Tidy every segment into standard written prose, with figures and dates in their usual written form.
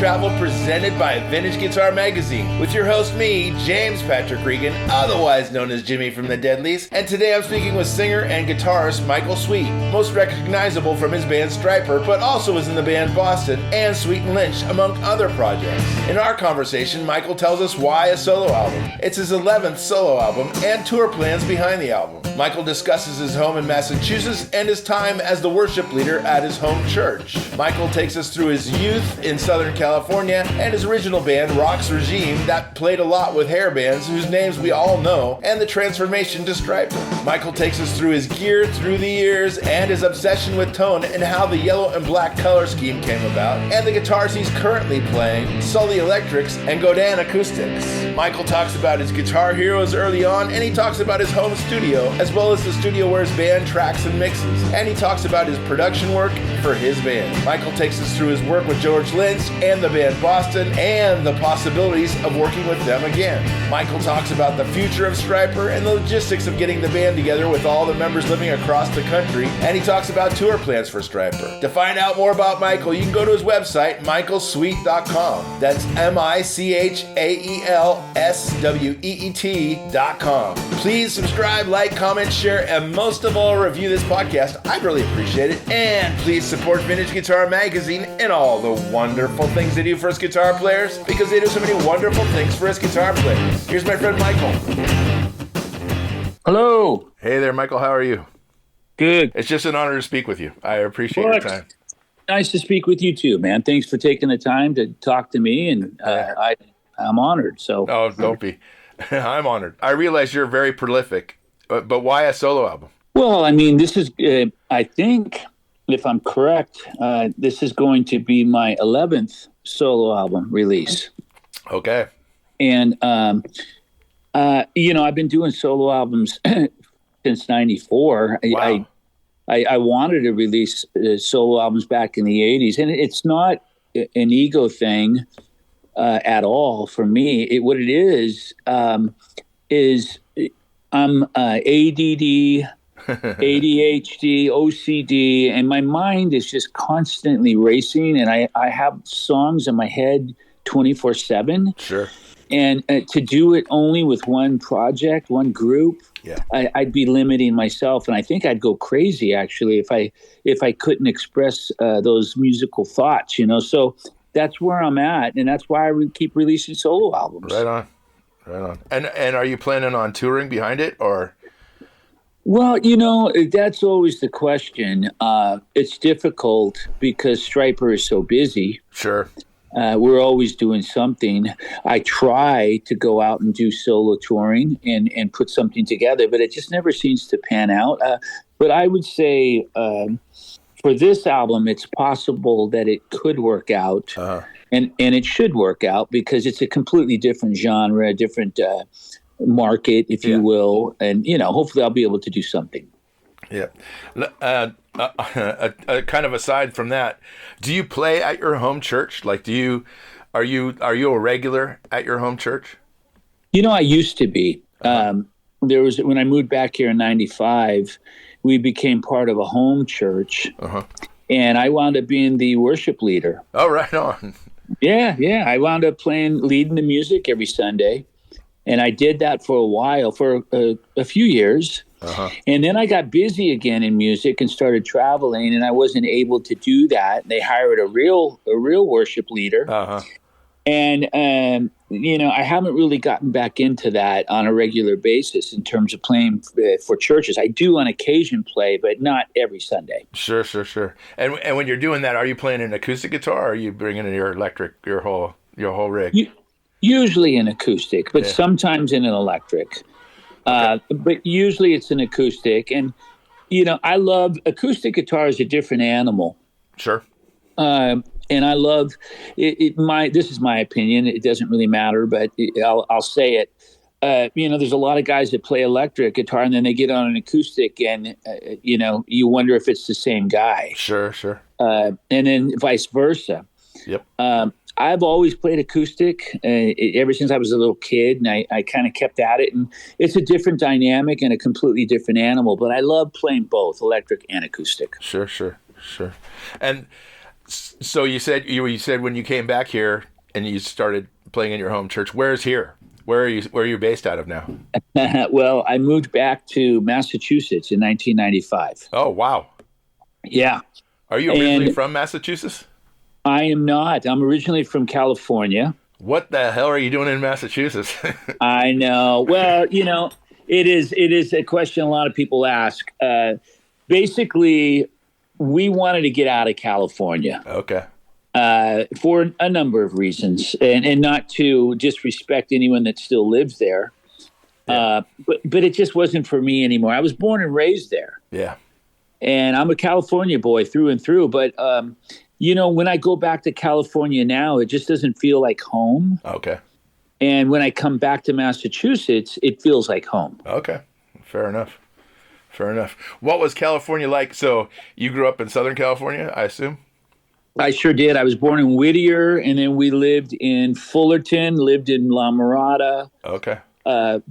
Travel presented by Vintage Guitar Magazine with your host, me, James Patrick Regan, otherwise known as Jimmy from the Deadlies, and today I'm speaking with singer and guitarist Michael Sweet, most recognizable from his band Stryper, but also was in the band Boston and Sweet and Lynch, among other projects. In our conversation, Michael tells us why a solo album. It's his 11th solo album and tour plans behind the album. Michael discusses his home in Massachusetts and his time as the worship leader at his home church. Michael takes us through his youth in Southern California and his original band, Rox Regime, that played a lot with hair bands whose names we all know, and the transformation to Stryper. Michael takes us through his gear through the years and his obsession with tone and how the yellow and black color scheme came about, and the guitars he's currently playing, Sully electrics and Godin acoustics. Michael talks about his guitar heroes early on, and he talks about his home studio, as well as the studio where his band tracks and mixes, and he talks about his production work for his band. Michael takes us through his work with George Lynch and the band Boston, and the possibilities of working with them again. Michael talks about the future of Stryper and the logistics of getting the band together with all the members living across the country, and he talks about tour plans for Stryper. To find out more about Michael, you can go to his website, michaelsweet.com. That's MICHAELSWEET.com. Please subscribe, like, comment, share, and most of all, review this podcast. I'd really appreciate it. And please support Vintage Guitar Magazine and all the wonderful things they do for us guitar players, because they do so many wonderful things for us guitar players. Here's my friend Michael. Hello. Hey there, Michael. How are you? Good. It's just an honor to speak with you. I appreciate your time. Nice to speak with you too, man. Thanks for taking the time to talk to me, and I'm honored. So. Oh, don't be. I'm honored. I realize you're very prolific, but why a solo album? Well, I mean, this is, I think, if I'm correct, this is going to be my 11th solo album release. Okay. And, I've been doing solo albums since 94. Wow. I wanted to release solo albums back in the 80s, and it's not an ego thing at all for me. What it is I'm ADD, ADHD, OCD, and my mind is just constantly racing, and I have songs in my head 24/7. Sure. And to do it only with one project, one group, yeah, I'd be limiting myself, and I think I'd go crazy actually if I couldn't express those musical thoughts, So that's where I'm at, and that's why I keep releasing solo albums. Right on. And are you planning on touring behind it, or? Well, that's always the question. It's difficult because Stryper is so busy. Sure. We're always doing something. I try to go out and do solo touring and put something together, but it just never seems to pan out. But I would say for this album, it's possible that it could work out, and it should work out because it's a completely different genre, a different market, if you will, and hopefully I'll be able to do something. Yeah. Kind of aside from that, do you play at your home church? Like, are you a regular at your home church? I used to be. There was, when I moved back here in '95, we became part of a home church, and I wound up being the worship leader. Oh, right on. Yeah. I wound up leading the music every Sunday, and I did that for a while, for a few years. And then I got busy again in music and started traveling, and I wasn't able to do that. They hired a real worship leader. And, I haven't really gotten back into that on a regular basis in terms of playing for churches. I do on occasion play, but not every Sunday. Sure. And when you're doing that, are you playing an acoustic guitar, or are you bringing in your electric, your whole rig? Usually an acoustic, but sometimes in an electric. But usually it's an acoustic. And, I love acoustic guitar is a different animal. Sure. And I love it. This is my opinion. It doesn't really matter, but I'll say it. There's a lot of guys that play electric guitar and then they get on an acoustic and, you wonder if it's the same guy. Sure. And then vice versa. Yep. I've always played acoustic ever since I was a little kid, and I kind of kept at it. And it's a different dynamic and a completely different animal, but I love playing both electric and acoustic. Sure. And So you said when you came back here and you started playing in your home church. Where's here? Where are you based out of now? Well, I moved back to Massachusetts in 1995. Oh, wow. Yeah. Are you originally from Massachusetts? I am not. I'm originally from California. What the hell are you doing in Massachusetts? I know. Well, it is a question a lot of people ask. Basically, we wanted to get out of California. Okay. For a number of reasons, and not to disrespect anyone that still lives there. Yeah. But it just wasn't for me anymore. I was born and raised there. Yeah. And I'm a California boy through and through. But, when I go back to California now, it just doesn't feel like home. Okay. And when I come back to Massachusetts, it feels like home. Okay. Fair enough. What was California like? So you grew up in Southern California, I assume? I sure did. I was born in Whittier, and then we lived in Fullerton, lived in La Mirada. Okay.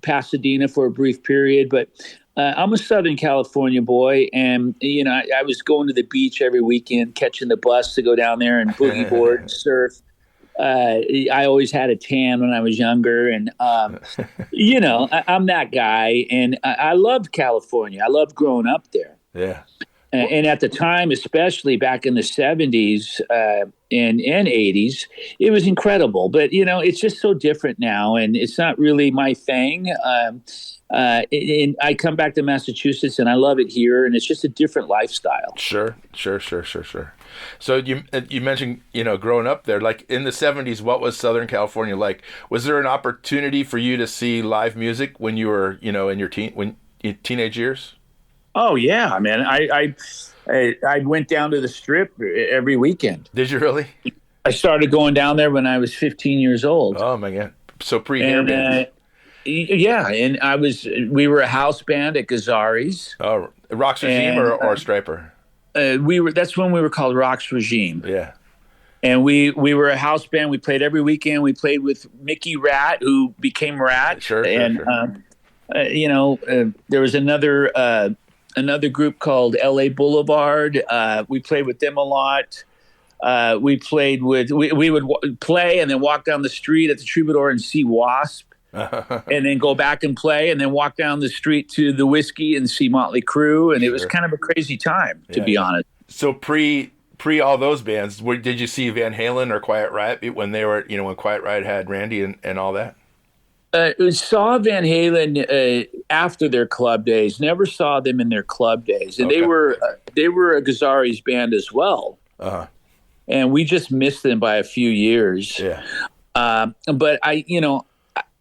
Pasadena for a brief period. But I'm a Southern California boy, and, I was going to the beach every weekend, catching the bus to go down there and boogie board and surf. I always had a tan when I was younger, and, I'm that guy, and I loved California. I loved growing up there. Yeah. And at the time, especially back in the 70s and 80s, it was incredible. But, it's just so different now, and it's not really my thing. And I come back to Massachusetts, and I love it here, and it's just a different lifestyle. Sure. So you mentioned, growing up there, like in the 70s, what was Southern California like? Was there an opportunity for you to see live music when you were, in your teenage years? Oh yeah, man. I went down to the Strip every weekend. Did you really? I started going down there when I was 15 years old. Oh my God. So pre-hair bands. Yeah, and we were a house band at Gazzari's. Oh, Rox Regime or Stryper? That's when we were called Rox Regime. Yeah. And we were a house band. We played every weekend. We played with Mickey Rat, who became Rat. Sure. There was another group called LA Boulevard. We played with them a lot. We would play and then walk down the street at the Troubadour and see Wasp, and then go back and play, and then walk down the street to the Whiskey and see Motley Crue. And it was kind of a crazy time, to be honest. So pre all those bands, did you see Van Halen or Quiet Riot when they were, when Quiet Riot had Randy and all that? Saw Van Halen after their club days. Never saw them in their club days, and they were a Gazzari's band as well. Uh-huh. And we just missed them by a few years. Yeah. But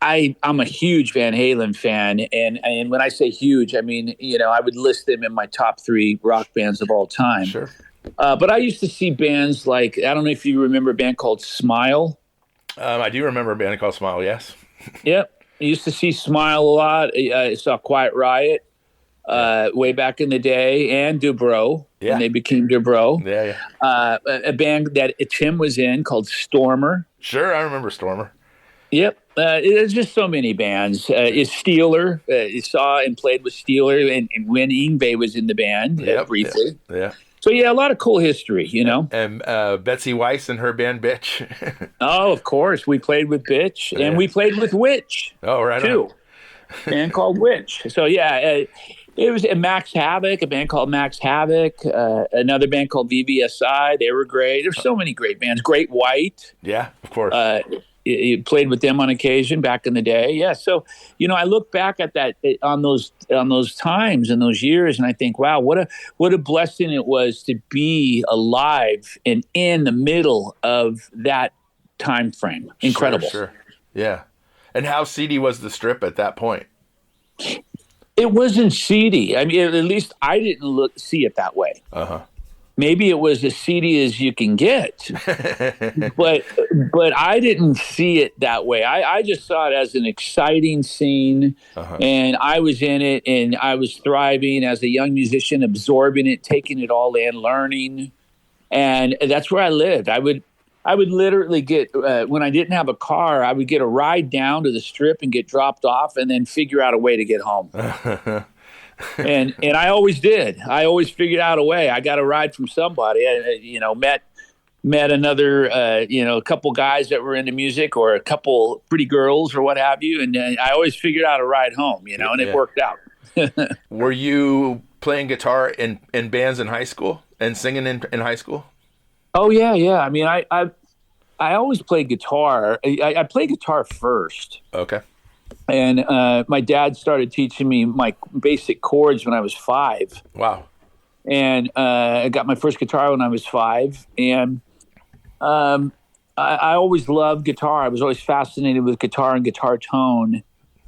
I'm a huge Van Halen fan, and when I say huge, I mean I would list them in my top 3 rock bands of all time. Sure. But I used to see bands like, I don't know if you remember a band called Smile. I do remember a band called Smile. Yes. Yep. I used to see Smile a lot. I saw Quiet Riot way back in the day, and Dubrow when they became Dubrow. Yeah. A band that Tim was in called Stormer. Sure, I remember Stormer. Yep. There's just so many bands. Steeler. Saw and played with Steeler, and when Yngwie was in the band briefly. Yeah. So, a lot of cool history, And Betsy Weiss and her band Bitch. Oh, of course. We played with Bitch, and we played with Witch. Oh, right. Too. A band called Witch. So, it was a Max Havoc, a band called Max Havoc, another band called VVSI. They were great. There's so many great bands. Great White. Yeah, of course. You played with them on occasion back in the day. Yeah. So, I look back at that on those times and those years, and I think, wow, what a blessing it was to be alive and in the middle of that time frame. Incredible. Sure. Yeah. And how seedy was the Strip at that point? It wasn't seedy. I mean, at least I didn't see it that way. Uh-huh. Maybe it was as seedy as you can get, but I didn't see it that way. I just saw it as an exciting scene, and I was in it, and I was thriving as a young musician, absorbing it, taking it all in, learning, and that's where I lived. I would literally get when I didn't have a car, I would get a ride down to the Strip and get dropped off, and then figure out a way to get home. And I always did. I always figured out a way. I got a ride from somebody. I met met another, a couple guys that were into music or a couple pretty girls or what have you. And I always figured out a ride home, and it worked out. Were you playing guitar in bands in high school and singing in high school? Oh, yeah, yeah. I mean, I always played guitar. I played guitar first. Okay. And my dad started teaching me my basic chords when I was 5. Wow. And I got my first guitar when I was 5. And I always loved guitar. I was always fascinated with guitar and guitar tone.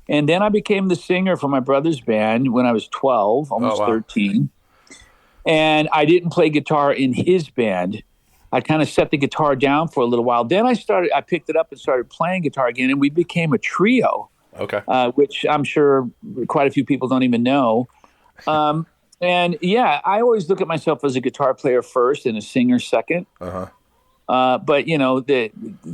And then I became the singer for my brother's band when I was 12, almost 13. And I didn't play guitar in his band. I kind of set the guitar down for a little while. Then I picked it up and started playing guitar again, and we became a trio. Okay. Which I'm sure quite a few people don't even know. And yeah, I always look at myself as a guitar player first and a singer second. Uh-huh. But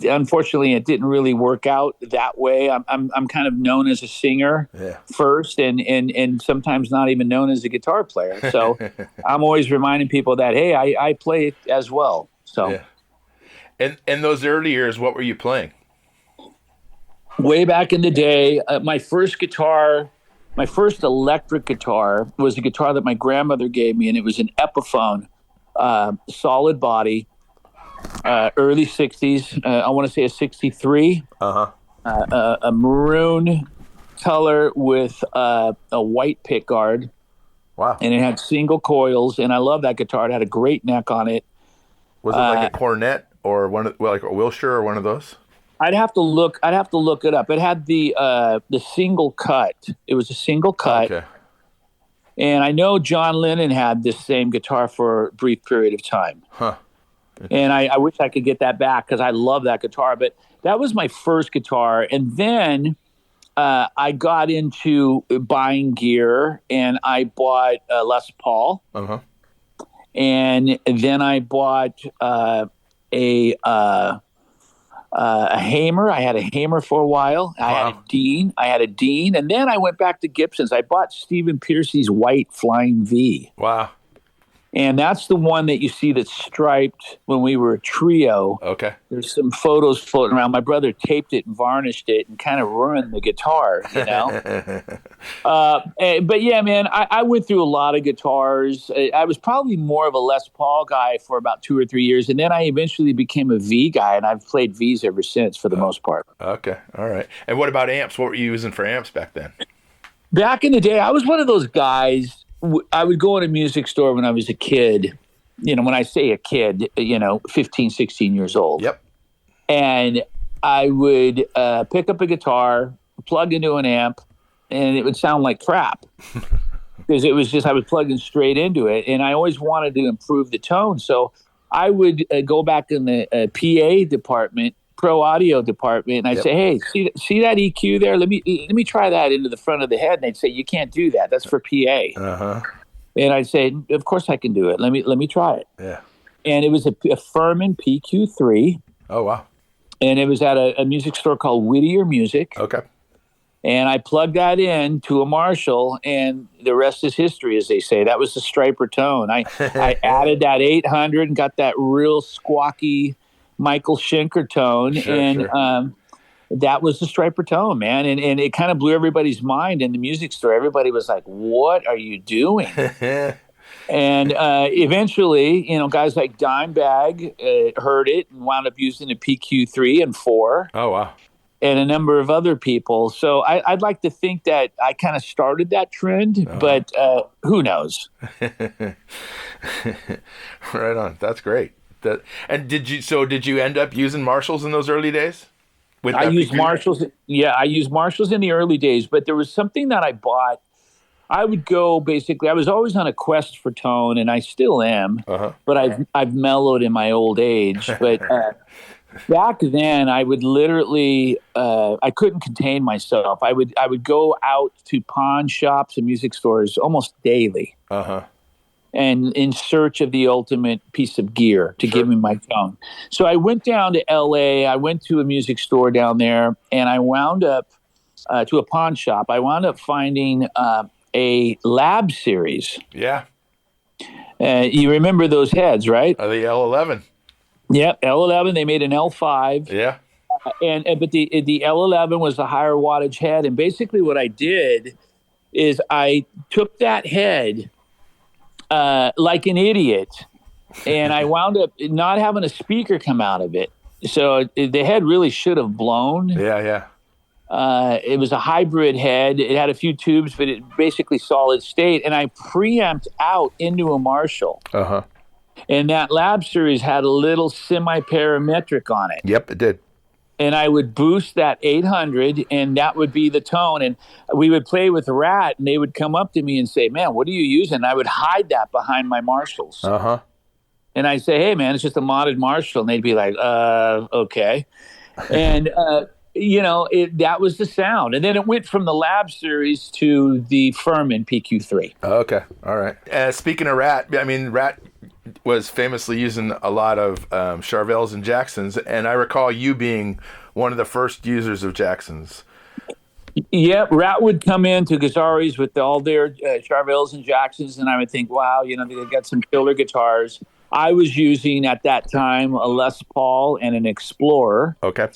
unfortunately, it didn't really work out that way. I'm kind of known as a singer first, and sometimes not even known as a guitar player. So I'm always reminding people that hey, I play it as well. So, and in those early years, what were you playing? Way back in the day, my first electric guitar was a guitar that my grandmother gave me, and it was an Epiphone, solid body. Early 60s, I want to say a 63, a maroon color with a white pick guard. Wow. And it had single coils, and I love that guitar. It had a great neck on it. Was it like a cornet or like a Wilshire or one of those? I'd have to look it up. It had the single cut. It was a single cut. Okay. And I know John Lennon had this same guitar for a brief period of time. Huh. And I wish I could get that back because I love that guitar. But that was my first guitar. And then I got into buying gear, and I bought a Les Paul. Uh-huh. And then I bought a Hamer. I had a Hamer for a while. I had a Dean. And then I went back to Gibson's. I bought Stephen Pearcy's white Flying V. Wow. And that's the one that you see that's striped when we were a trio. Okay. There's some photos floating around. My brother taped it and varnished it and kind of ruined the guitar, But yeah, man, I went through a lot of guitars. I was probably more of a Les Paul guy for about 2 or 3 years. And then I eventually became a V guy, and I've played Vs ever since for the most part. Okay. All right. And what about amps? What were you using for amps back then? Back in the day, I was one of those guys. I would go in a music store when I was a kid, when I say a kid, 15, 16 years old. Yep. And I would pick up a guitar, plug into an amp, and it would sound like crap. Because it was just, I was plugging straight into it. And I always wanted to improve the tone. So I would go back in the PA department, pro audio department, and I'd say, hey, see that EQ there? Let me try that into the front of the head. And they'd say, you can't do that. That's for PA. Uh-huh. And I'd say, of course I can do it. Let me try it. Yeah. And it was a Furman PQ3. Oh, wow. And it was at a music store called Whittier Music. Okay. And I plugged that in to a Marshall, and the rest is history, as they say. That was the Stryper tone. I added that 800 and got that real squawky Michael Schenker tone, and that was the Stryper tone, man. And it kind of blew everybody's mind in the music store. Everybody was like, what are you doing? And eventually, guys like Dimebag heard it and wound up using a PQ3 and 4. Oh, wow. And a number of other people. So I'd like to think that I kind of started that trend, but who knows? Right on. That's great. Did you end up using Marshalls in those early days? I used Marshalls. Yeah, I used Marshalls in the early days, but there was something that I bought. I would go basically. I was always on a quest for tone, and I still am. Uh-huh. But I've mellowed in my old age. But back then, I would literally I couldn't contain myself. I would go out to pawn shops and music stores almost daily. Uh-huh. And in search of the ultimate piece of gear to give me my tone. So I went down to LA. I went to a music store down there, and I wound up to a pawn shop. I wound up finding a Lab series. Yeah. You remember those heads, right? The L11. Yep, L11. They made an L5. Yeah. But the L11 was the higher wattage head. And basically what I did is I took that head like an idiot, and I wound up not having a speaker come out of it. So the head really should have blown. Yeah. It was a hybrid head. It had a few tubes, but it basically solid state. And I preamped out into a Marshall. Uh-huh. And that Lab Series had a little semi-parametric on it. Yep, it did. And I would boost that 800, and that would be the tone. And we would play with Rat, and they would come up to me and say, "Man, what are you using?" And I would hide that behind my Marshalls. Uh-huh. And I'd say, "Hey, man, it's just a modded Marshall." And they'd be like, okay. And, that was the sound. And then it went from the Lab Series to the Furman PQ3. Okay, all right. Speaking of Rat, I mean, Rat was famously using a lot of Charvels and Jacksons, and I recall you being one of the first users of Jacksons. Yeah, Rat would come into Guitaris with all their Charvels and Jacksons, and I would think, wow, they've got some killer guitars. I was using, at that time, a Les Paul and an Explorer. Okay.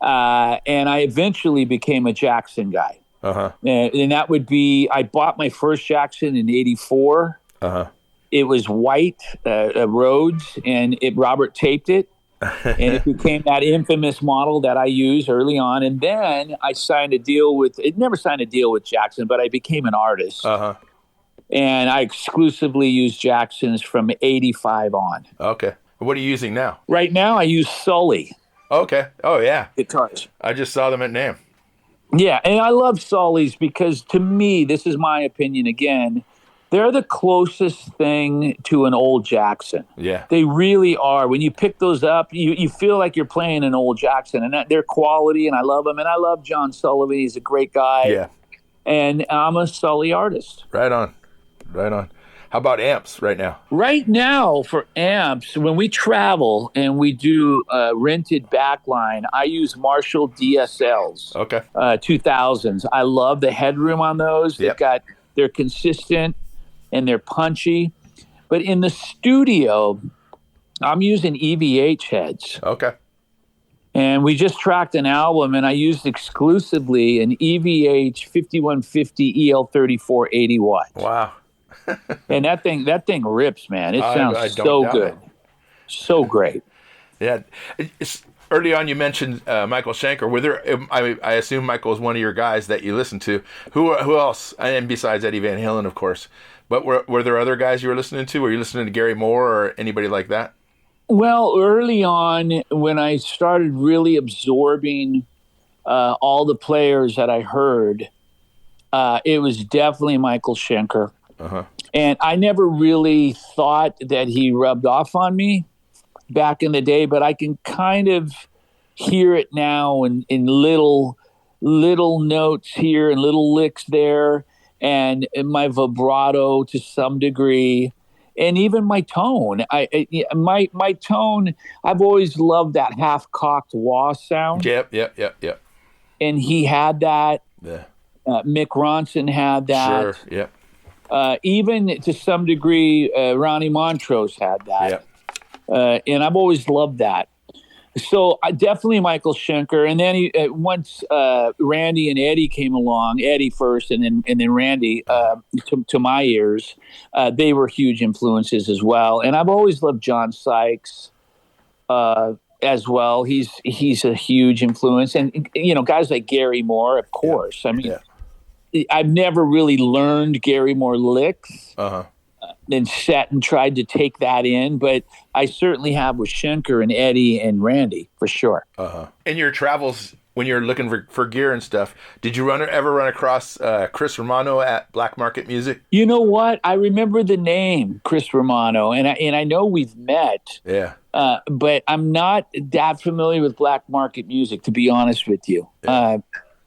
And I eventually became a Jackson guy. Uh-huh. And that would be, I bought my first Jackson in 84. Uh-huh. It was white, Rhodes, and Robert taped it. And it became that infamous model that I used early on. And then I never signed a deal with Jackson, but I became an artist. Uh-huh. And I exclusively use Jacksons from 85 on. Okay. What are you using now? Right now, I use Sully. Okay. Oh, yeah. Guitars. I just saw them at NAMM. Yeah, and I love Sullys because, to me, this is my opinion again, they're the closest thing to an old Jackson. Yeah. They really are. When you pick those up, you feel like you're playing an old Jackson, and their quality, and I love them. And I love John Sullivan. He's a great guy. Yeah. And I'm a Sully artist. Right on. How about amps right now? Right now, for amps, when we travel and we do rented backline, I use Marshall DSLs. Okay. 2000s. I love the headroom on those. Yep. They're consistent and they're punchy. But in the studio, I'm using EVH heads. Okay. And we just tracked an album, and I used exclusively an EVH 5150 EL34 80 watts. Wow. And that thing rips, man. It sounds so good. So great. Yeah. Early on, you mentioned Michael Schenker. Were there? I assume Michael was one of your guys that you listened to. Who else? And besides Eddie Van Halen, of course. But were there other guys you were listening to? Were you listening to Gary Moore or anybody like that? Well, early on, when I started really absorbing all the players that I heard, it was definitely Michael Schenker. Uh-huh. And I never really thought that he rubbed off on me back in the day, but I can kind of hear it now in little notes here and little licks there, and in my vibrato to some degree, and even my tone. My tone, I've always loved that half-cocked wah sound. Yep. And he had that. Yeah. Mick Ronson had that. Sure, yep. Even to some degree, Ronnie Montrose had that. Yep. And I've always loved that. So definitely Michael Schenker. And then once Randy and Eddie came along, Eddie first and then Randy, to my ears, they were huge influences as well. And I've always loved John Sykes as well. He's a huge influence. And, guys like Gary Moore, of course. Yeah. I mean, I've never really learned Gary Moore licks. Uh-huh. And sat and tried to take that in, but I certainly have with Schenker and Eddie and Randy for sure. Uh-huh. In your travels, when you're looking for gear and stuff, did you ever run across Chris Romano at Black Market Music? You know what? I remember the name Chris Romano, and I know we've met. Yeah. But I'm not that familiar with Black Market Music, to be honest with you. Yeah.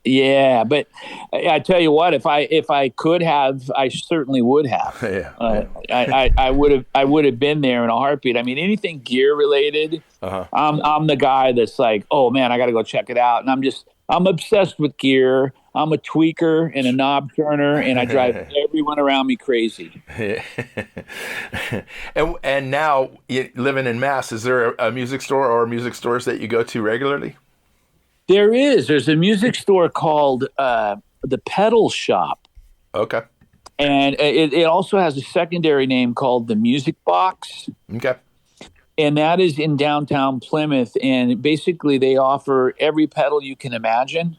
Yeah, but I tell you what, if I could have, I certainly would have. Yeah. I would have been there in a heartbeat. I mean, anything gear related, uh-huh. I'm the guy that's like, oh man, I got to go check it out. And I'm obsessed with gear. I'm a tweaker and a knob turner, and I drive everyone around me crazy. And now living in Mass, is there a music store or music stores that you go to regularly? There's a music store called the Pedal Shop. Okay. And it also has a secondary name called the Music Box. Okay. And that is in downtown Plymouth. And basically they offer every pedal you can imagine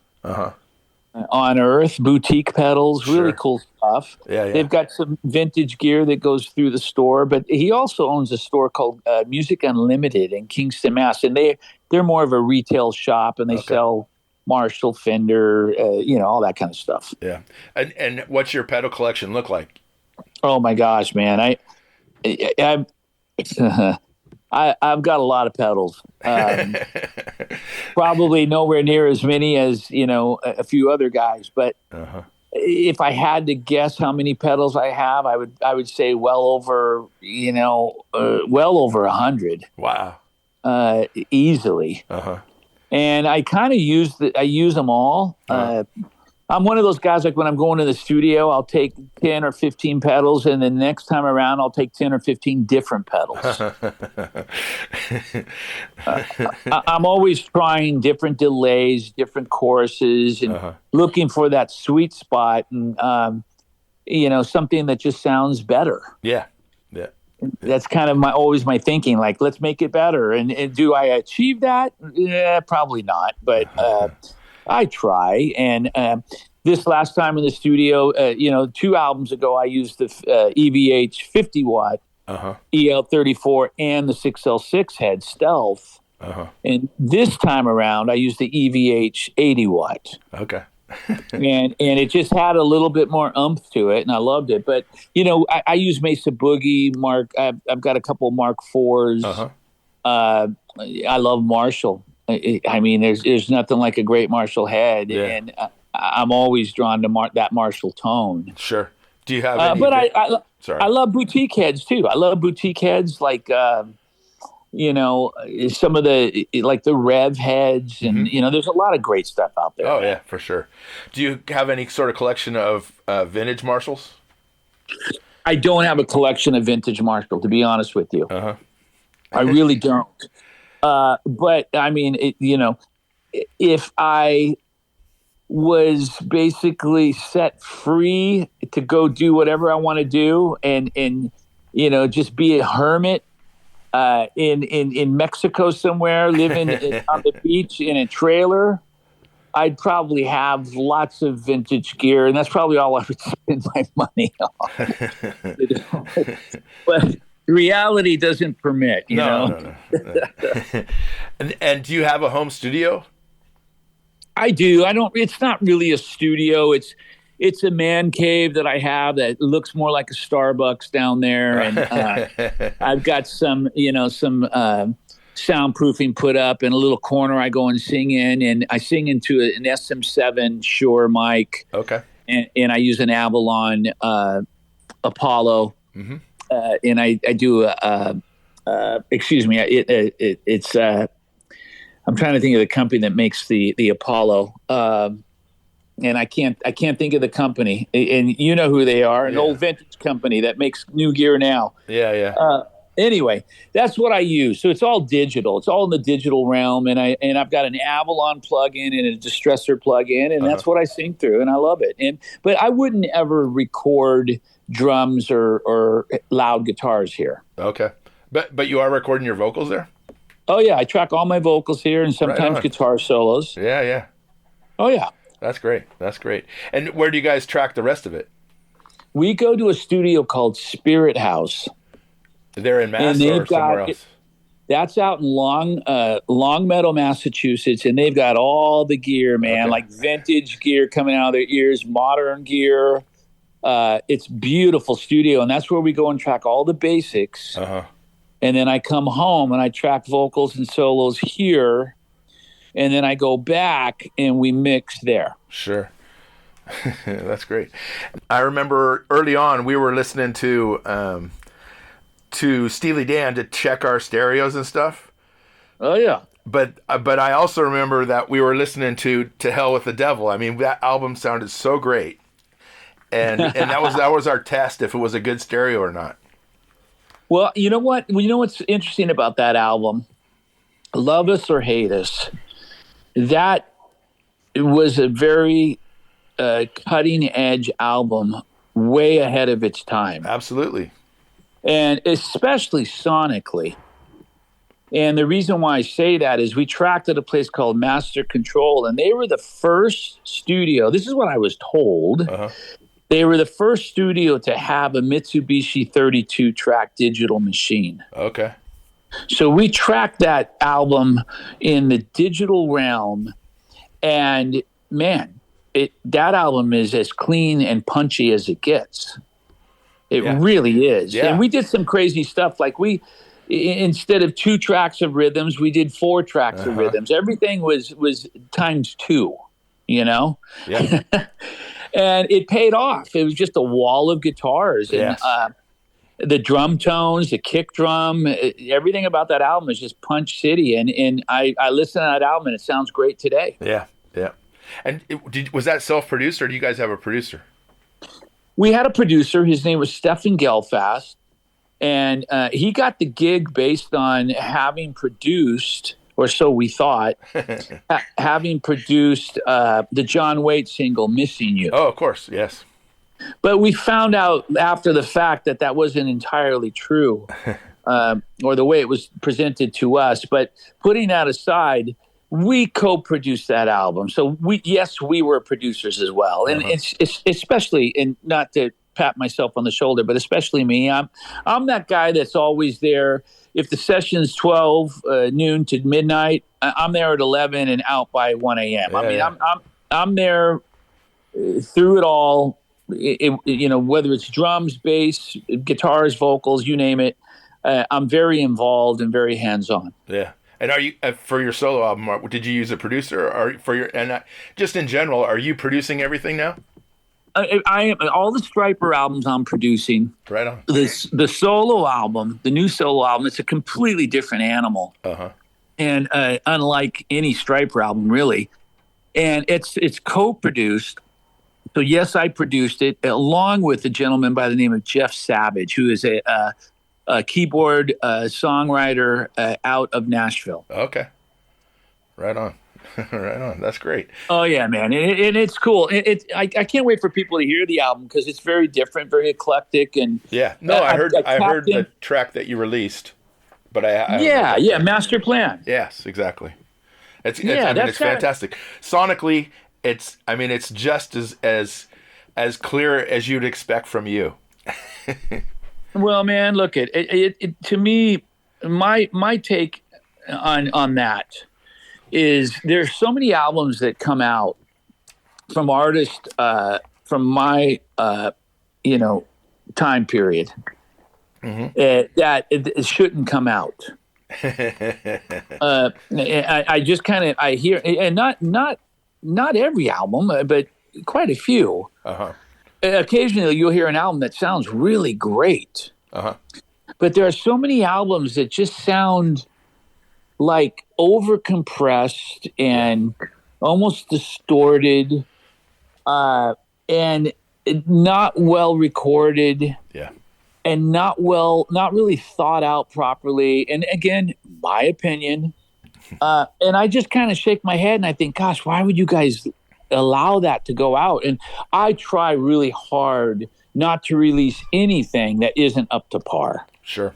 on earth, boutique pedals, really cool stuff. Yeah. They've got some vintage gear that goes through the store, but he also owns a store called Music Unlimited in Kingston, Mass. And they're more of a retail shop, and they sell Marshall, Fender, all that kind of stuff. Yeah. And what's your pedal collection look like? Oh my gosh, man. I've got a lot of pedals. Probably nowhere near as many as, a few other guys, but if I had to guess how many pedals I have, I would say well over 100. Wow. Easily. And I kind of use them all. I'm one of those guys, like when I'm going to the studio, I'll take 10 or 15 pedals, and the next time around, I'll take 10 or 15 different pedals. I'm always trying different delays, different choruses, and looking for that sweet spot and, something that just sounds better. Yeah. That's kind of always my thinking, like, let's make it better. And do I achieve that? Yeah, probably not, but I try. And this last time in the studio, 2 albums ago, I used the EVH 50 watt EL34 and the 6L6 head Stealth. And this time around, I used the EVH 80 watt. Okay. and it just had a little bit more oomph to it, and I loved it. But I use Mesa Boogie, Mark. I've got a couple Mark IVs. I love Marshall. I mean, there's nothing like a great Marshall head, and I'm always drawn to that Marshall tone. Sure. Do you have any? But I love boutique heads too. I love boutique heads like some of the like the Rev heads, and there's a lot of great stuff out there. Oh yeah, for sure. Do you have any sort of collection of vintage Marshalls? I don't have a collection of vintage Marshall, to be honest with you. I really don't. But I mean, if I was basically set free to go do whatever I want to do, and just be a hermit in Mexico somewhere, living on the beach in a trailer, I'd probably have lots of vintage gear, and that's probably all I would spend my money on. But reality doesn't permit, No. And do you have a home studio? I do. It's not really a studio. It's a man cave that I have that looks more like a Starbucks down there, and I've got some soundproofing put up in a little corner I go and sing in, and I sing into an SM7 Shure mic. Okay. And I use an Avalon Apollo, and I do excuse me, it's I'm trying to think of the company that makes the Apollo. And I can't think of the company, and you know who they are, an old vintage company that makes new gear now. Anyway, that's what I use. So it's all digital. It's all in the digital realm, and I've got an Avalon plug-in and a distressor plug-in, and that's what I sing through, and I love it. But I wouldn't ever record drums or loud guitars here. Okay, but you are recording your vocals there? Oh yeah, I track all my vocals here, and sometimes guitar solos. Yeah. Oh yeah. That's great. And where do you guys track the rest of it? We go to a studio called Spirit House. They're in Mass or somewhere else? That's out in Long Meadow, Massachusetts, and they've got all the gear, man, like vintage gear coming out of their ears, modern gear. It's beautiful studio, and that's where we go and track all the basics. And then I come home and I track vocals and solos here. And then I go back and we mix there. Sure. That's great. I remember early on we were listening to Steely Dan to check our stereos and stuff. Oh, yeah. but I also remember that we were listening to Hell with the Devil. I mean, that album sounded so great, and that was our test if it was a good stereo or not. Well, you know what? You know what's interesting about that album? Love Us or Hate Us. That was a very cutting edge album, way ahead of its time. Absolutely. And especially sonically. And the reason why I say that is we tracked at a place called Master Control, and they were the first studio. This is what I was told. Uh-huh. They were the first studio to have a Mitsubishi 32-track digital machine. Okay. So we tracked that album in the digital realm, and man, that album is as clean and punchy as it gets. It really is. Yeah. And we did some crazy stuff. Like instead of 2 tracks of rhythms, we did 4 tracks of rhythms. Everything was times 2, you know? Yeah. And it paid off. It was just a wall of guitars. And the drum tones, the kick drum, everything about that album is just Punch City. And I listen to that album and it sounds great today. Yeah, yeah. And was that self-produced or do you guys have a producer? We had a producer. His name was Stefan Gelfast. And he got the gig based on having produced, or so we thought, having produced the John Waite single, Missing You. Oh, of course, yes. But we found out after the fact that wasn't entirely true, or the way it was presented to us. But putting that aside, we co-produced that album. So we were producers as well. And it's especially, and not to pat myself on the shoulder, but especially me, I'm that guy that's always there. If the session's 12 noon to midnight, I'm there at 11 and out by 1 a.m. I'm there through it all. You know, whether it's drums, bass, guitars, vocals, you name it. I'm very involved and very hands-on. Yeah. And are you for your solo album? Did you use a producer, or just in general? Are you producing everything now? I am all the Stryper albums I'm producing. Right on. The solo album, the new solo album, it's a completely different animal. And unlike any Stryper album, really. And it's co-produced. So yes, I produced it along with a gentleman by the name of Jeff Savage, who is a keyboard songwriter out of Nashville. Okay. Right on. Right on. That's great. Oh yeah, man. And it's cool. I can't wait for people to hear the album because it's very different, very eclectic. And yeah, no, I heard the track that you released, but I Master Plan. Yes, exactly. It's fantastic. Sonically, it's just as clear as you'd expect from you. Well, man, look, it to me, my take on that is there's so many albums that come out from artists from my time period that it shouldn't come out. I just I hear, and not every album, but quite a few. Occasionally you'll hear an album that sounds really great, but there are so many albums that just sound like overcompressed and almost distorted, and not well recorded. Yeah. And not really thought out properly. And again, my opinion. And I just kind of shake my head and I think, gosh, why would you guys allow that to go out? And I try really hard not to release anything that isn't up to par. Sure.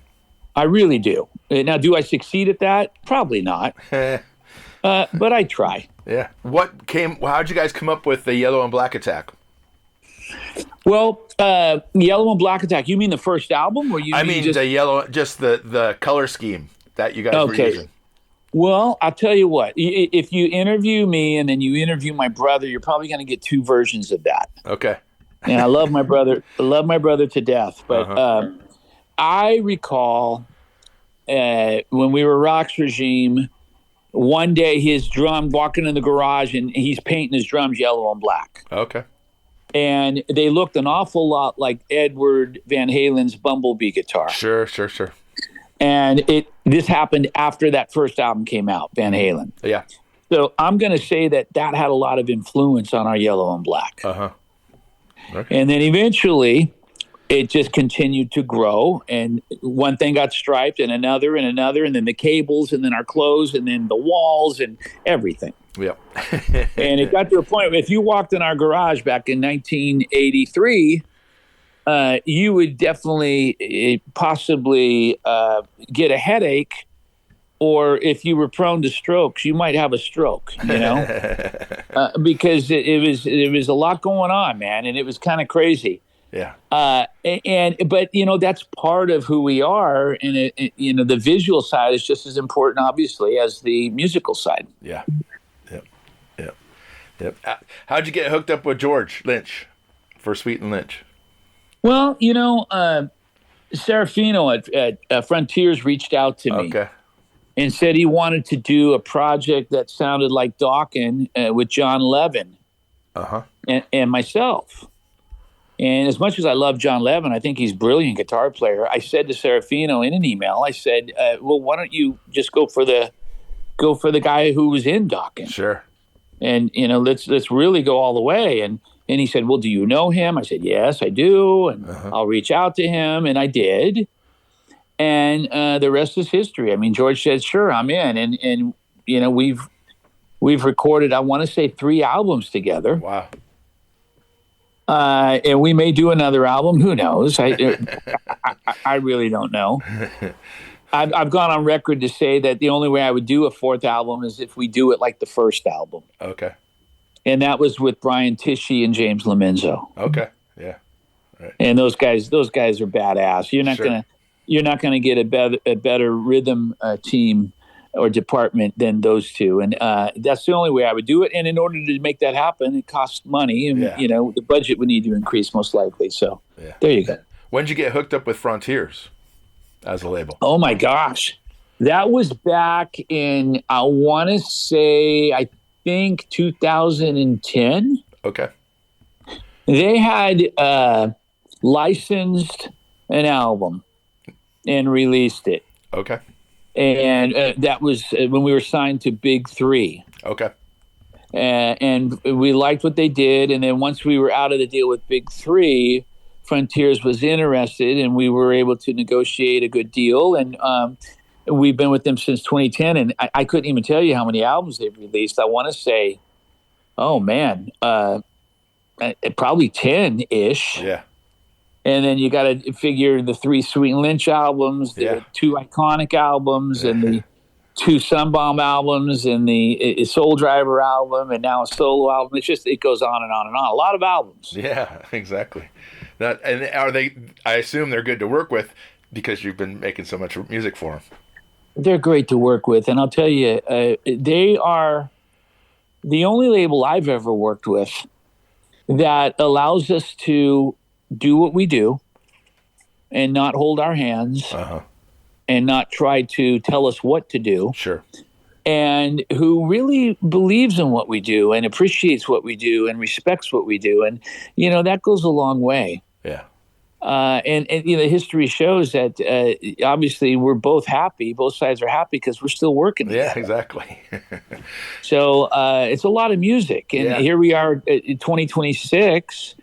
I really do. Now, do I succeed at that? Probably not. But I try. Yeah. How'd you guys come up with the Yellow and Black Attack? Well, Yellow and Black Attack, you mean the first album? Or the color scheme that you guys were using. Well, I'll tell you what. If you interview me and then you interview my brother, you're probably going to get two versions of that. Okay. And I love my brother. I love my brother to death. But I recall when we were Rox Regime, one day his drum, walking in the garage, and he's painting his drums yellow and black. Okay. And they looked an awful lot like Edward Van Halen's Bumblebee guitar. Sure. And this happened after that first album came out, Van Halen. Yeah. So I'm going to say that had a lot of influence on our Yellow and Black. Uh-huh. Okay. And then eventually it just continued to grow. And one thing got striped and another, and then the cables, and then our clothes, and then the walls and everything. Yeah. And it got to a point where if you walked in our garage back in 1983, you would definitely possibly get a headache, or if you were prone to strokes, you might have a stroke, because it was a lot going on, man, and it was kind of crazy. Yeah. But that's part of who we are, and the visual side is just as important, obviously, as the musical side. Yeah. Yep. How'd you get hooked up with George Lynch for Sweet and Lynch? Well, Serafino at Frontiers reached out to me. Okay. And said he wanted to do a project that sounded like Dokken with John Levin and myself. And as much as I love John Levin, I think he's a brilliant guitar player. I said to Serafino in an email, I said, well, why don't you just go for the guy who was in Dokken? Sure. And, let's really go all the way. And he said, well, do you know him? I said, yes, I do. And I'll reach out to him. And I did. And the rest is history. I mean, George said, sure, I'm in. And we've recorded, I want to say, 3 albums together. Wow. And we may do another album. Who knows? I really don't know. I've gone on record to say that the only way I would do a 4th album is if we do it like the first album. Okay. And that was with Brian Tichy and James Lomenzo. Okay. Yeah. Right. And those guys are badass. You're not gonna get a better rhythm team or department than those two. And that's the only way I would do it. And in order to make that happen, it costs money, and the budget would need to increase most likely. So there you go. When did you get hooked up with Frontiers as a label? Oh my gosh, that was back in, I want to say, I think 2010. Okay. They had licensed an album and released it. Okay. And that was when we were signed to Big 3. Okay. And we liked what they did. And then once we were out of the deal with Big 3, Frontiers was interested, and we were able to negotiate a good deal. And we've been with them since 2010. And I couldn't even tell you how many albums they've released. I want to say, oh, man, probably 10-ish. Yeah. And then you got to figure the 3 Sweet and Lynch albums, the 2 Iconic albums, and the 2 Sunbomb albums, and the Soul Driver album, and now a solo album. It goes on and on and on. A lot of albums. Yeah, exactly. And are they? I assume they're good to work with because you've been making so much music for them. They're great to work with, and I'll tell you, they are the only label I've ever worked with that allows us to do what we do and not hold our hands and not try to tell us what to do. Sure. And who really believes in what we do and appreciates what we do and respects what we do. And, that goes a long way. Yeah. And history shows that obviously we're both happy. Both sides are happy because we're still working together. Yeah, exactly. So it's a lot of music. And here we are in 2026.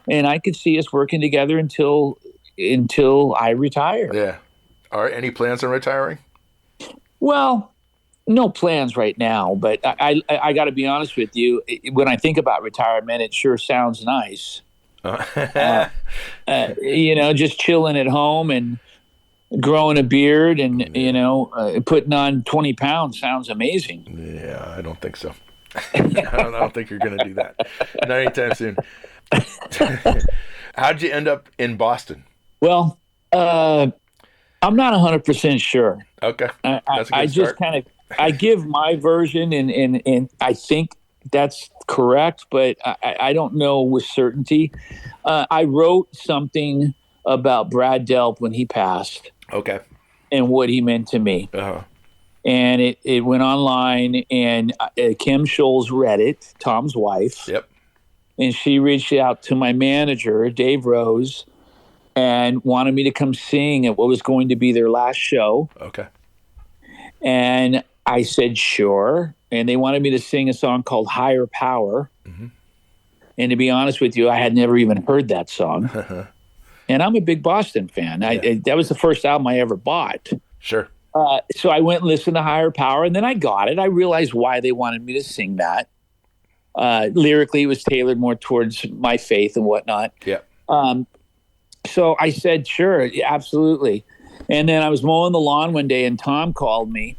And I could see us working together until I retire. Yeah. Are any plans on retiring? Well, no plans right now. But I got to be honest with you. When I think about retirement, it sure sounds nice. Just chilling at home and growing a beard and putting on 20 pounds sounds amazing. Yeah, I don't think so. I don't think you're going to do that. Not anytime soon. How'd you end up in Boston? Well, I'm not 100% sure. Okay. That's a good start. Just kind of, I give my version and I think that's correct, but I don't know with certainty. I wrote something about Brad Delp when he passed. Okay. And what he meant to me. And it went online, and Kim Scholes read it, Tom's wife. Yep. And she reached out to my manager, Dave Rose, and wanted me to come sing at what was going to be their last show. Okay. And I said, sure. And they wanted me to sing a song called Higher Power. Mm-hmm. And to be honest with you, I had never even heard that song. And I'm a big Boston fan. That was the first album I ever bought. Sure. So I went and listened to Higher Power, and then I got it. I realized why they wanted me to sing that. Lyrically, it was tailored more towards my faith and whatnot. Yeah. So I said, sure, absolutely. And then I was mowing the lawn one day, and Tom called me,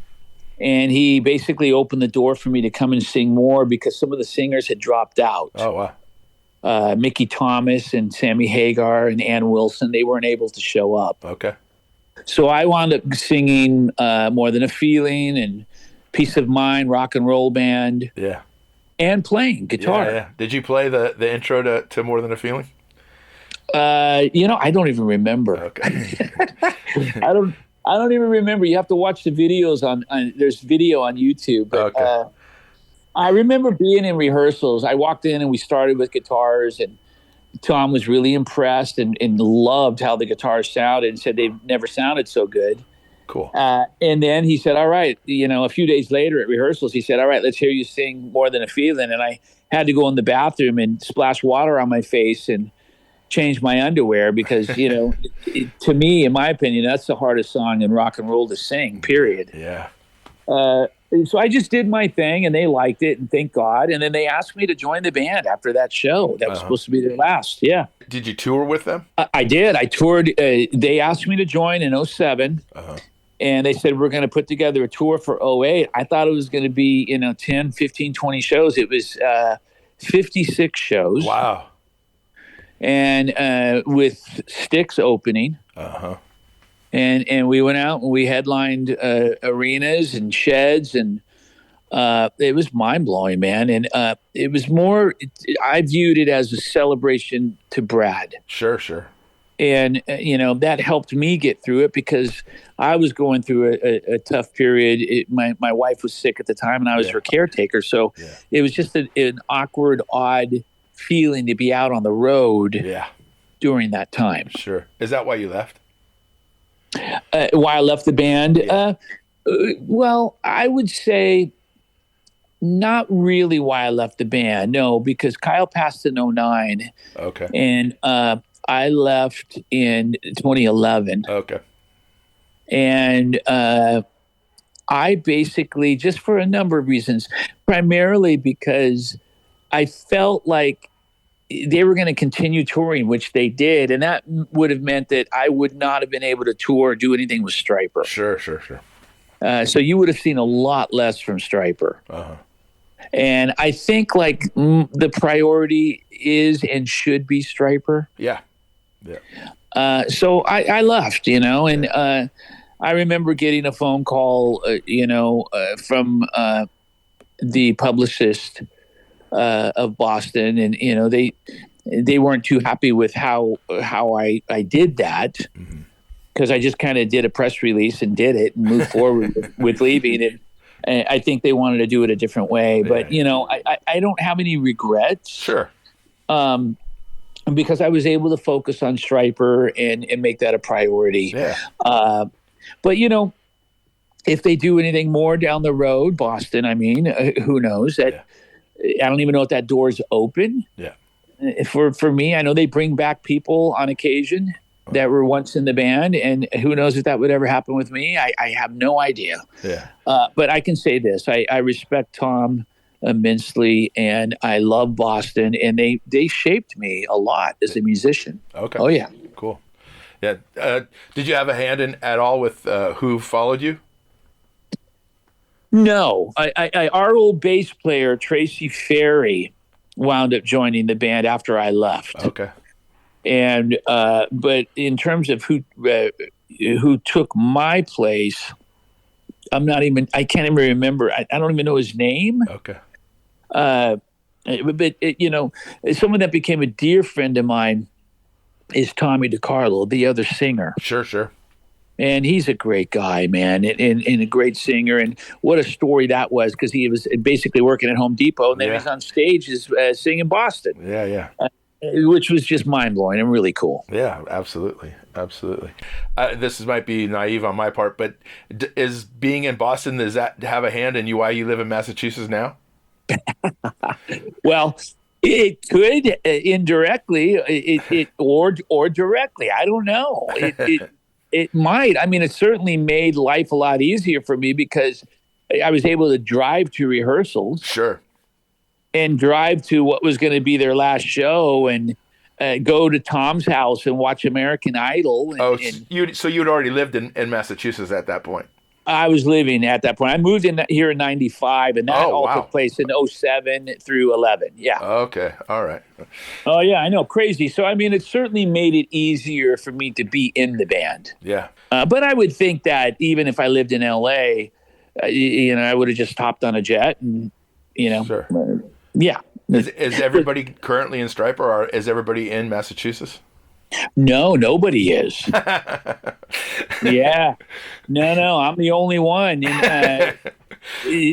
and he basically opened the door for me to come and sing more because some of the singers had dropped out. Oh, wow. Mickey Thomas and Sammy Hagar and Ann Wilson, they weren't able to show up. Okay. So I wound up singing More Than a Feeling and Peace of Mind, Rock and Roll Band. Yeah. And playing guitar. Yeah. Did you play the intro to More Than a Feeling? I don't even remember. Okay. I don't even remember. You have to watch the videos on there's video on YouTube. But, okay. I remember being in rehearsals. I walked in and we started with guitars, and Tom was really impressed and loved how the guitars sounded and said they've never sounded so good. Cool. And then he said, all right, a few days later at rehearsals, he said, all right, let's hear you sing More Than a Feeling. And I had to go in the bathroom and splash water on my face and change my underwear because, to me, in my opinion, that's the hardest song in rock and roll to sing, period. Yeah. So I just did my thing and they liked it, and thank God. And then they asked me to join the band after that show. That was supposed to be their last. Yeah. Did you tour with them? I did. I toured. They asked me to join in 2007. And they said, we're going to put together a tour for 2008. I thought it was going to be, 10, 15, 20 shows. It was 56 shows. Wow. And with Styx opening. And we went out and we headlined arenas and sheds, and it was mind-blowing, man. And it was more, I viewed it as a celebration to Brad. Sure. And, that helped me get through it because I was going through a tough period. My wife was sick at the time, and I was her caretaker. So it was just an awkward, odd feeling to be out on the road during that time. Sure. Is that why you left? Why I left the band? Well, I would say not really why I left the band. No, because Kyle passed in 2009. Okay. And I left in 2011. Okay. And I basically, just for a number of reasons, primarily because I felt like they were going to continue touring, which they did. And that would have meant that I would not have been able to tour or do anything with Stryper. Sure. So you would have seen a lot less from Stryper. And I think the priority is and should be Stryper. Yeah. So I left, and I remember getting a phone call, from the publicist of Boston, and they weren't too happy with how I did that, because I just kind of did a press release and did it and moved forward with leaving it. And I think they wanted to do it a different way, but I don't have any regrets. Sure. Because I was able to focus on Stryper and make that a priority. Yeah. But if they do anything more down the road, Boston, who knows? I don't even know if that door's open. Yeah. For me, I know they bring back people on occasion that were once in the band, and who knows if that would ever happen with me. I have no idea. Yeah. But I can say this: I respect Tom immensely, and I love Boston, and they shaped me a lot as a musician. Okay. Oh yeah. Cool. Yeah. Did you have a hand in at all with who followed you? No, our old bass player, Tracy Ferry, wound up joining the band after I left. Okay. And, but in terms of who took my place, I can't even remember. I don't even know his name. Okay. But someone that became a dear friend of mine is Tommy DiCarlo, the other singer. Sure. And he's a great guy, man, and a great singer. And what a story that was, because he was basically working at Home Depot, and then he was on stage singing Boston. Yeah. which was just mind blowing and really cool. Yeah, absolutely. This might be naive on my part, but is being in Boston, does that have a hand in why you live in Massachusetts now? Well, it could indirectly, or directly. I don't know. It might. I mean, it certainly made life a lot easier for me because I was able to drive to rehearsals. Sure. And drive to what was going to be their last show, and go to Tom's house and watch American Idol. So you'd already lived in Massachusetts at that point? I was living at that point. I moved here in 95, and that all took place in 07 through 11. Yeah. Okay. All right. Oh, yeah, I know. Crazy. So, I mean, it certainly made it easier for me to be in the band. Yeah. But I would think that even if I lived in L.A., I would have just hopped on a jet and, Sure. Yeah. Is everybody currently in Stryper, or is everybody in Massachusetts? No, nobody is. Yeah. No, I'm the only one. And,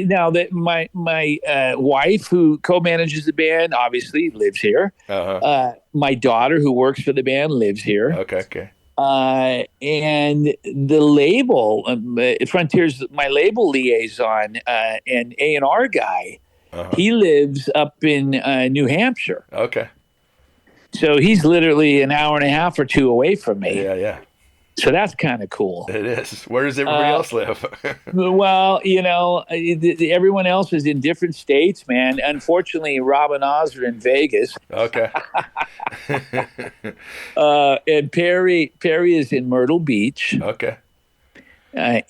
now that my wife, who co-manages the band, obviously lives here. Uh-huh. My daughter, who works for the band, lives here. Okay. And the label, Frontiers, my label liaison and A&R guy, uh-huh. He lives up in New Hampshire. Okay. So he's literally an hour and a half or two away from me. Yeah. So that's kind of cool. It is. Where does everybody else live? Well, everyone else is in different states, man. Unfortunately, Rob and Oz are in Vegas. Okay. And Perry is in Myrtle Beach. Okay. Our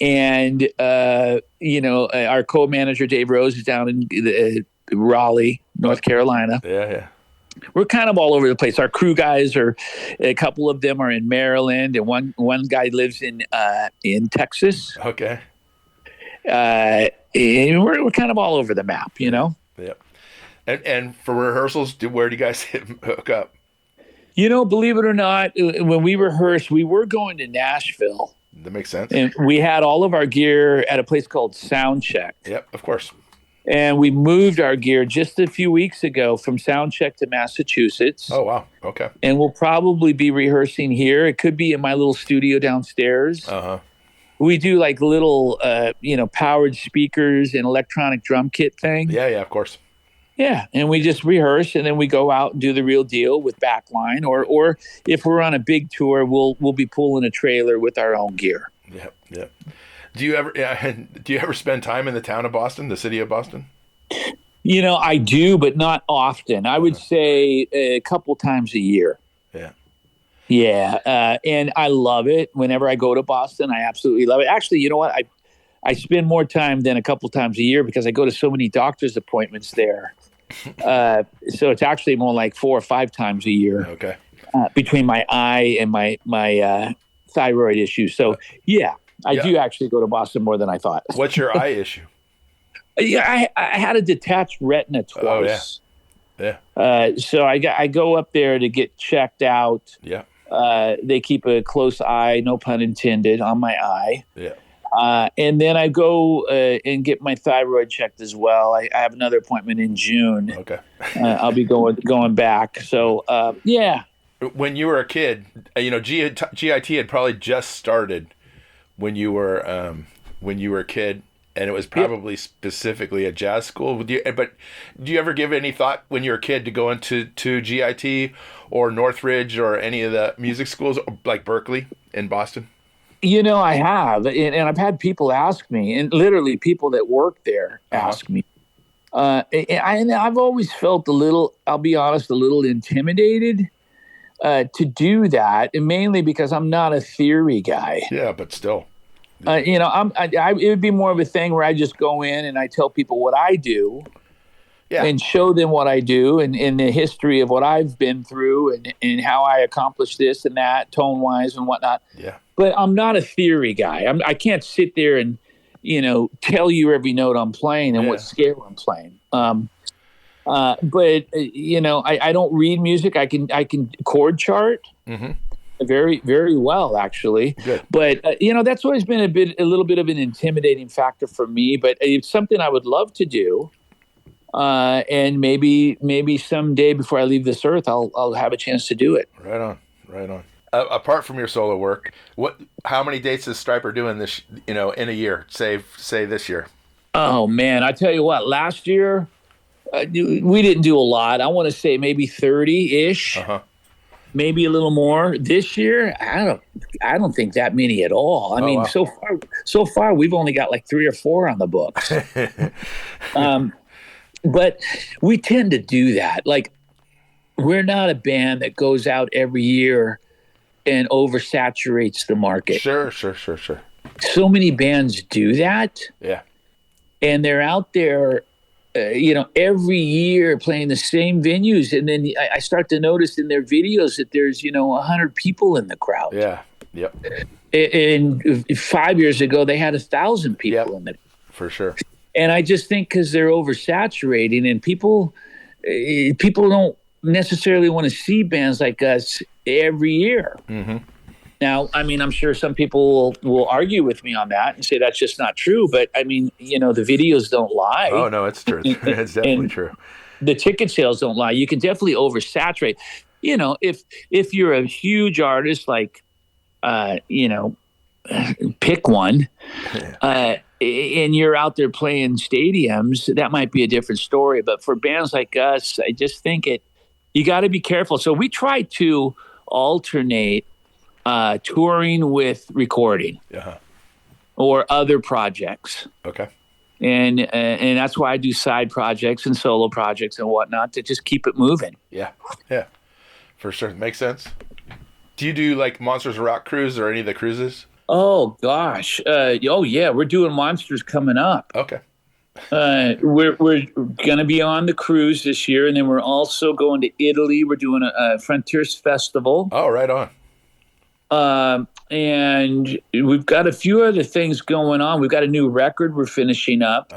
co-manager Dave Rose is down in Raleigh, North Carolina. Yeah. We're kind of all over the place. Our crew guys a couple of them are in Maryland, and one guy lives in Texas. Okay. And we're kind of all over the map, Yep. And for rehearsals, where do you guys hook up? Believe it or not, when we rehearsed, we were going to Nashville. That makes sense. And we had all of our gear at a place called Soundcheck. Yep, of course. And we moved our gear just a few weeks ago from Soundcheck to Massachusetts. Oh, wow. Okay. And we'll probably be rehearsing here. It could be in my little studio downstairs. Uh-huh. We do like little, powered speakers and electronic drum kit thing. Yeah, of course. Yeah, and we just rehearse, and then we go out and do the real deal with backline, or if we're on a big tour, we'll be pulling a trailer with our own gear. Yep. Do you ever spend time in the town of Boston, the city of Boston? I do, but not often. I would say a couple times a year. Yeah. Yeah, and I love it. Whenever I go to Boston, I absolutely love it. Actually, you know what? I spend more time than a couple times a year because I go to so many doctor's appointments there. So it's actually more like 4 or 5 times a year. Okay. Between my eye and my thyroid issues. So I do actually go to Boston more than I thought. What's your eye issue? Yeah, I had a detached retina twice. Oh, yeah. So I go up there to get checked out. Yeah. They keep a close eye, no pun intended, on my eye. Yeah. And then I go and get my thyroid checked as well. I have another appointment in June. Okay. I'll be going back. So, yeah. When you were a kid, GIT had probably just started when you were a kid, and it was probably specifically a jazz school. But do you ever give any thought when you were a kid to go into GIT or Northridge or any of the music schools like Berkeley in Boston? I have, and I've had people ask me, and literally people that work there ask me. And I've always felt I'll be honest, a little intimidated to do that, and mainly because I'm not a theory guy. Yeah, but still. It would be more of a thing where I just go in and I tell people what I do. Yeah. And show them what I do and the history of what I've been through and how I accomplished this and that, tone-wise and whatnot. Yeah. But I'm not a theory guy. I can't sit there and, tell you every note I'm playing and what scale I'm playing. But I don't read music. I can chord chart very, very well, actually. Good. But, that's always been a little bit of an intimidating factor for me. But it's something I would love to do. And maybe someday before I leave this earth, I'll have a chance to do it. Right on, right on. Apart from your solo work, how many dates is Stryper doing this? In a year, say this year. Oh man, I tell you what, last year we didn't do a lot. I want to say maybe 30-ish, maybe a little more. This year, I don't think that many at all. I mean, wow. So far we've only got like 3 or 4 on the books. But we tend to do that. Like, we're not a band that goes out every year and oversaturates the market. Sure. So many bands do that. Yeah. And they're out there, every year playing the same venues. And then I start to notice in their videos that there's, 100 people in the crowd. Yeah. Yep. And 5 years ago, they had 1,000 people in the crowd. For sure. And I just think because they're oversaturating and people don't necessarily want to see bands like us every year. Mm-hmm. Now, I mean, I'm sure some people will argue with me on that and say that's just not true. But I mean, the videos don't lie. Oh, no, it's true. It's definitely true. The ticket sales don't lie. You can definitely oversaturate. If you're a huge artist, like, pick one, and you're out there playing stadiums, that might be a different story. But for bands like us, I just think you got to be careful. So we try to alternate touring with recording or other projects. Okay. And that's why I do side projects and solo projects and whatnot to just keep it moving. Yeah, for sure. Makes sense. Do you do like Monsters of Rock cruise or any of the cruises? Oh gosh. We're doing Monsters coming up. Okay. We're gonna be on the cruise this year, and then we're also going to Italy. We're doing a Frontiers Festival. Oh, right on. And we've got a few other things going on. We've got a new record we're finishing up.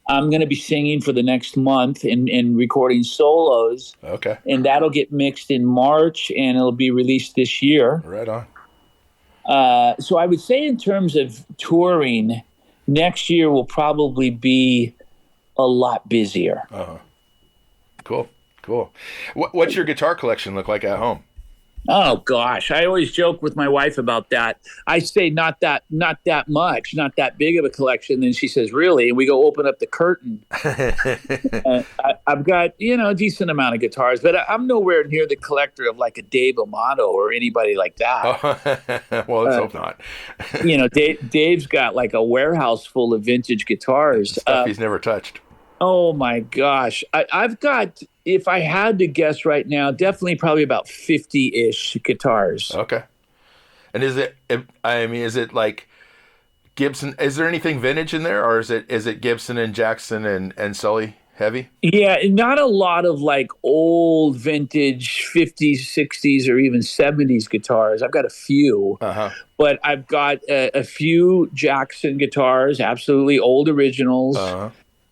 I'm going to be singing for the next month and recording solos. Okay. And that'll get mixed in March, and it'll be released this year. Right on. So I would say in terms of touring, next year will probably be a lot busier. Cool. What's your guitar collection look like at home? Oh gosh, I always joke with my wife about that. I say not that much, not that big of a collection. Then she says, "Really?" And we go open up the curtain. I've got a decent amount of guitars, but I'm nowhere near the collector of like a Dave Amato or anybody like that. Well, let's hope not. Dave's got like a warehouse full of vintage guitars, stuff he's never touched. Oh my gosh, I've got. If I had to guess right now, definitely probably about 50-ish guitars. Okay. And is it like Gibson? Is there anything vintage in there, or is it Gibson and Jackson and Sully heavy? Yeah, not a lot of like old vintage 50s, 60s, or even 70s guitars. I've got a few, but I've got a few Jackson guitars, absolutely old originals.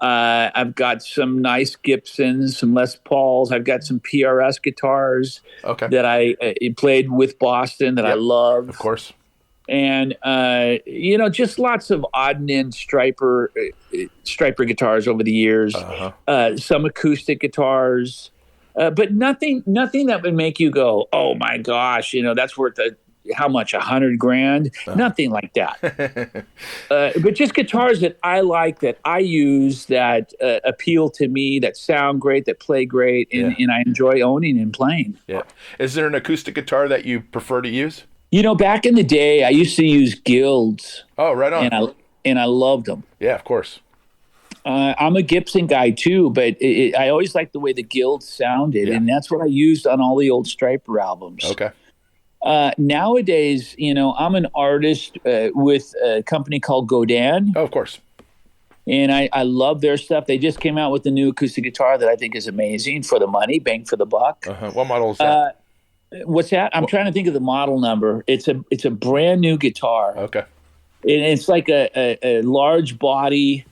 I've got some nice Gibsons, some Les Pauls. I've got some PRS guitars that I played with Boston that I love. Of course. And, just lots of odd and end Stryper guitars over the years. Some acoustic guitars, but nothing that would make you go, oh my gosh, that's worth how much, $100,000? Nothing like that. But just guitars that I like, that I use, that appeal to me, that sound great, that play great, and I enjoy owning and playing. Yeah. Is there an acoustic guitar that you prefer to use? Back in the day, I used to use Guilds. Oh, right on. And I loved them. Yeah, of course. I'm a Gibson guy too, but I always liked the way the Guilds sounded, and that's what I used on all the old Stryper albums. Okay. Nowadays, I'm an artist with a company called Godin. Oh, of course. And I love their stuff. They just came out with a new acoustic guitar that I think is amazing for the money, bang for the buck. What model is that? What's that? I'm trying to think of the model number. It's a brand new guitar. Okay. And it's like a large body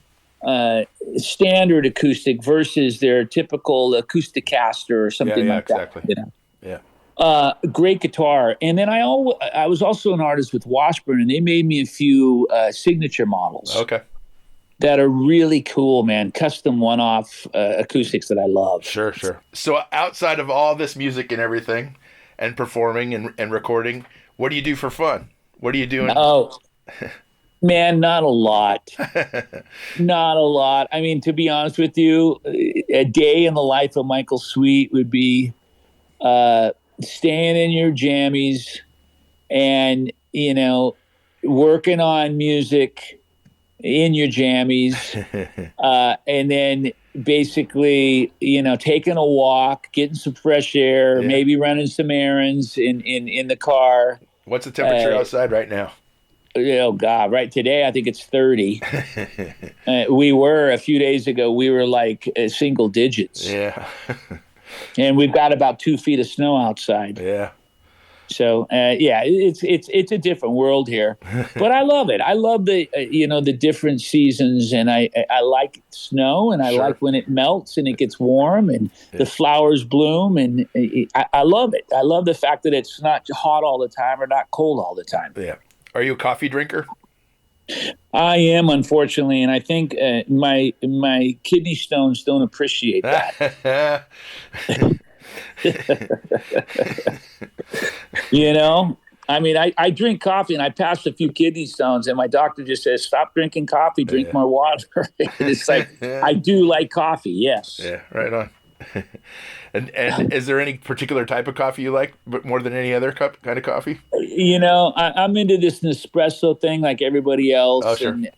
standard acoustic versus their typical Acousticaster or something like exactly. that. Yeah. Great guitar. And then I was also an artist with Washburn, and they made me a few signature models. Okay. that are really cool, man. Custom one-off acoustics that I love. Sure. So outside of all this music and everything and performing and recording, what do you do for fun? What are you doing? Oh, man, not a lot. Not a lot. I mean, to be honest with you, a day in the life of Michael Sweet would be staying in your jammies and, working on music in your jammies, and then basically, taking a walk, getting some fresh air, maybe running some errands in the car. What's the temperature outside right now? Oh God! Right today, I think it's 30. We were a few days ago. We were like single digits. Yeah. And we've got about 2 feet of snow outside. Yeah. So it's a different world here, but I love it. I love the different seasons, and I like snow, and I like when it melts and it gets warm and the flowers bloom, and I love it. I love the fact that it's not hot all the time or not cold all the time. Yeah. Are you a coffee drinker? I am, unfortunately, and I think my kidney stones don't appreciate that. I mean, I drink coffee, and I passed a few kidney stones, and my doctor just says, stop drinking coffee, drink more water. And it's like, I do like coffee, yes. Yeah, right on. And is there any particular type of coffee you like, but more than any other kind of coffee? I'm into this Nespresso thing like everybody else. Oh, sure. And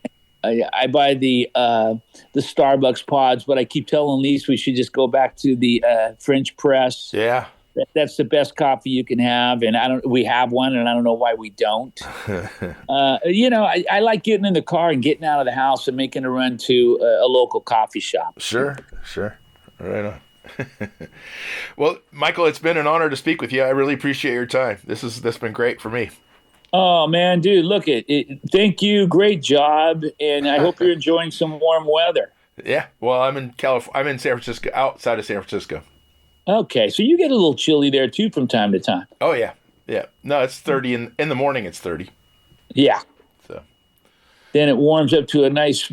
I buy the Starbucks pods, but I keep telling Lise we should just go back to the French press. Yeah. That's the best coffee you can have, and we have one, and I don't know why we don't. I like getting in the car and getting out of the house and making a run to a local coffee shop. Sure. Right on. Well, Michael, it's been an honor to speak with you. I really appreciate your time. This has been great for me. Oh man, dude, look thank you. Great job. And I hope you're enjoying some warm weather. Yeah. Well, I'm in California. I'm in San Francisco, outside of San Francisco. Okay. So you get a little chilly there too from time to time. Oh yeah. Yeah. No, it's 30 in the morning. It's 30. Yeah. So then it warms up to a nice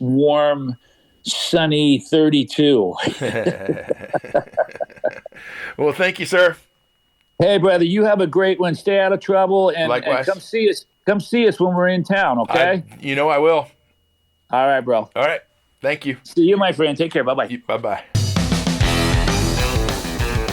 warm, sunny 32. Well, thank you, sir. Hey, brother, you have a great one. Stay out of trouble, and come see us. Come see us when we're in town, okay? I will. All right, bro. All right. Thank you. See you, my friend. Take care. Bye-bye. Bye-bye.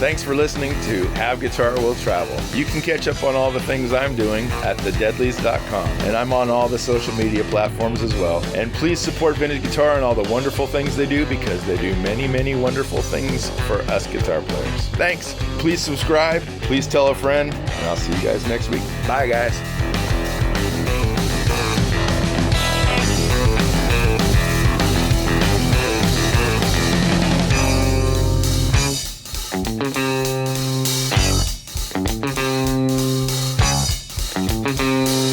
Thanks for listening to Have Guitar Will Travel. You can catch up on all the things I'm doing at thedeadlies.com, and I'm on all the social media platforms as well. And please support Vintage Guitar and all the wonderful things they do, because they do many, many wonderful things for us guitar players. Thanks. Please subscribe. Please tell a friend, and I'll see you guys next week. Bye, guys. Thank you.